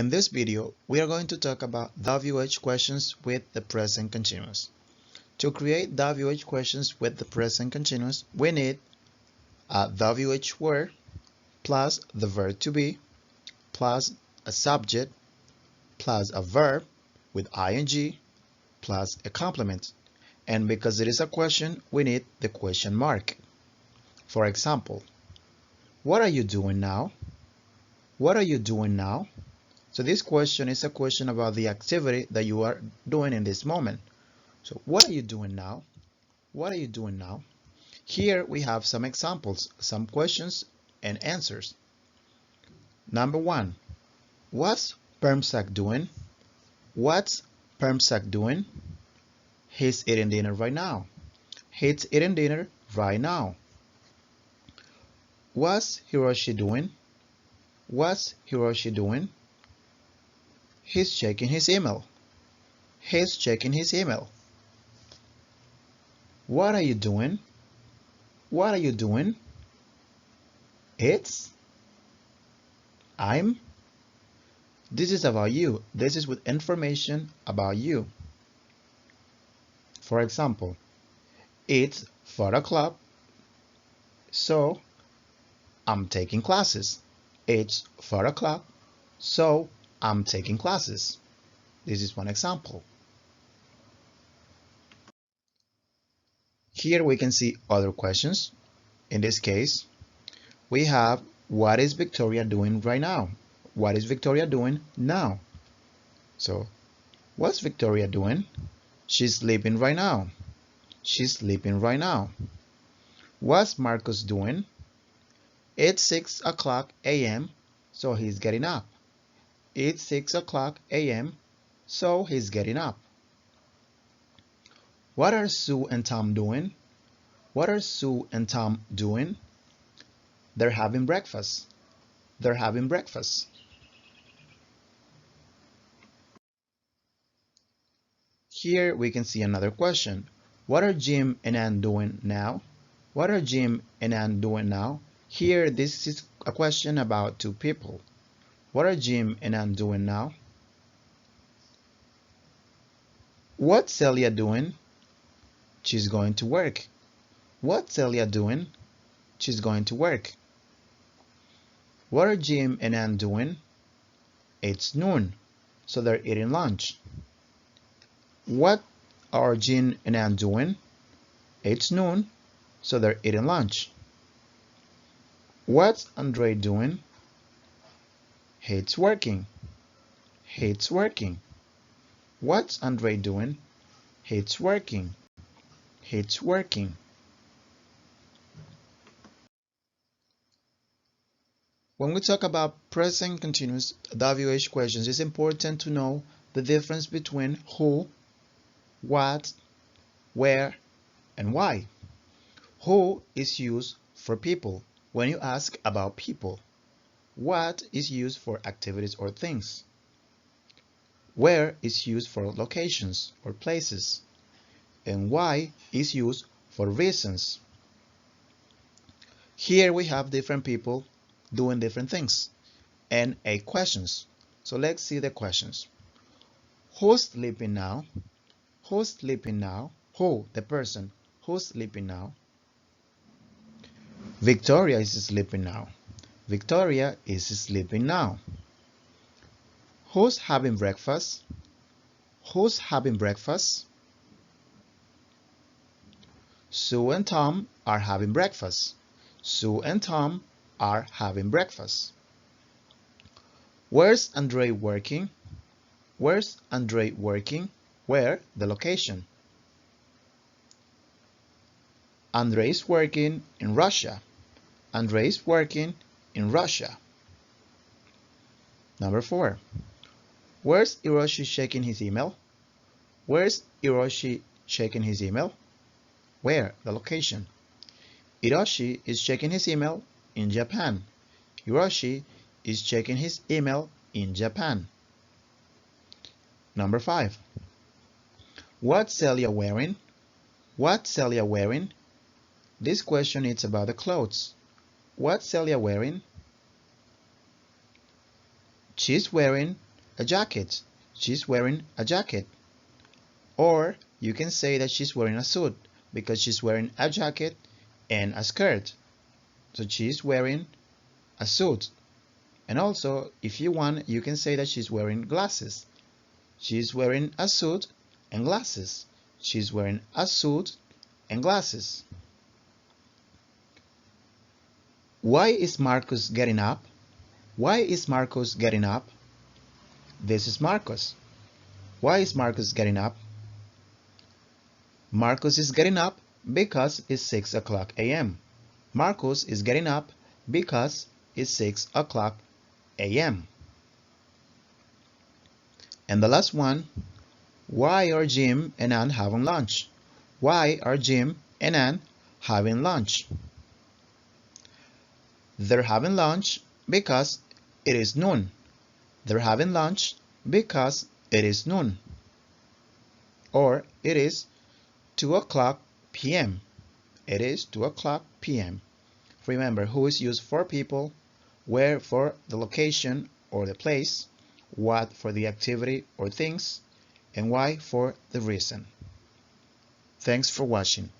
In this video, we are going to talk about WH questions with the present continuous. To create WH questions with the present continuous, we need a WH word plus the verb to be plus a subject plus a verb with ing plus a complement. And because it is a question, we need the question mark. For example, what are you doing now? What are you doing now? So this question is a question about the activity that you are doing in this moment. So what are you doing now? What are you doing now? Here we have some examples, some questions and answers. Number one, what's Permsak doing? What's Permsak doing? He's eating dinner right now. He's eating dinner right now. What's Hiroshi doing? What's Hiroshi doing? He's checking his email. He's checking his email. What are you doing? What are you doing? I'm. This is about you. This is with information about you. For example, it's 4 o'clock, so I'm taking classes. It's 4 o'clock, so I'm taking classes. This is one example. Here we can see other questions. In this case, we have what is Victoria doing right now? What is Victoria doing now? So, what's Victoria doing? She's sleeping right now. She's sleeping right now. What's Marcus doing? It's 6 o'clock a.m., so he's getting up. It's 6 o'clock a.m., so he's getting up. What are Sue and Tom doing? What are Sue and Tom doing? They're having breakfast. They're having breakfast. Here we can see another question. What are Jim and Ann doing now? What are Jim and Ann doing now? Here this is a question about two people. What are Jim and Ann doing now? What's Celia doing? She's going to work. What's Celia doing? She's going to work. What are Jim and Ann doing? It's noon, so they're eating lunch. What are Jim and Ann doing? It's noon, so they're eating lunch. What's Andre doing? He's working. He's working. What's Andre doing? He's working. He's working. When we talk about present continuous WH questions, it's important to know the difference between who, what, where, and why. Who is used for people when you ask about people. What is used for activities or things. Where is used for locations or places. And why is used for reasons. Here we have different people doing different things and questions. So let's see the questions. Who's sleeping now? Who's sleeping now? Who, the person, who's sleeping now? Victoria is sleeping now. Victoria is sleeping now. Who's having breakfast? Who's having breakfast? Sue and Tom are having breakfast. Sue and Tom are having breakfast. Where's Andre working? Where's Andre working? Where? The location. Andre is working in Russia. Andre is working in Russia. Number 4. Where's Hiroshi checking his email? Where's Hiroshi checking his email? Where? The location. Hiroshi is checking his email in Japan. Hiroshi is checking his email in Japan. Number 5. What's Celia wearing? What's Celia wearing? This question is about the clothes. What's Celia wearing? She's wearing a jacket. She's wearing a jacket. Or you can say that she's wearing a suit because she's wearing a jacket and a skirt. So she's wearing a suit. And also, if you want, you can say that she's wearing glasses. She's wearing a suit and glasses. She's wearing a suit and glasses. Why is Marcus getting up? Why is Marcus getting up? This is Marcus. Why is Marcus getting up? Marcus is getting up because it's 6 o'clock a.m. Marcus is getting up because it's 6 o'clock a.m. And the last one, why are Jim and Ann having lunch? Why are Jim and Ann having lunch? They're having lunch because it is noon. They're having lunch because it is noon. Or it is 2 o'clock p.m. It is 2 o'clock p.m. Remember, who is used for people, where for the location or the place, what for the activity or things, and why for the reason. Thanks for watching.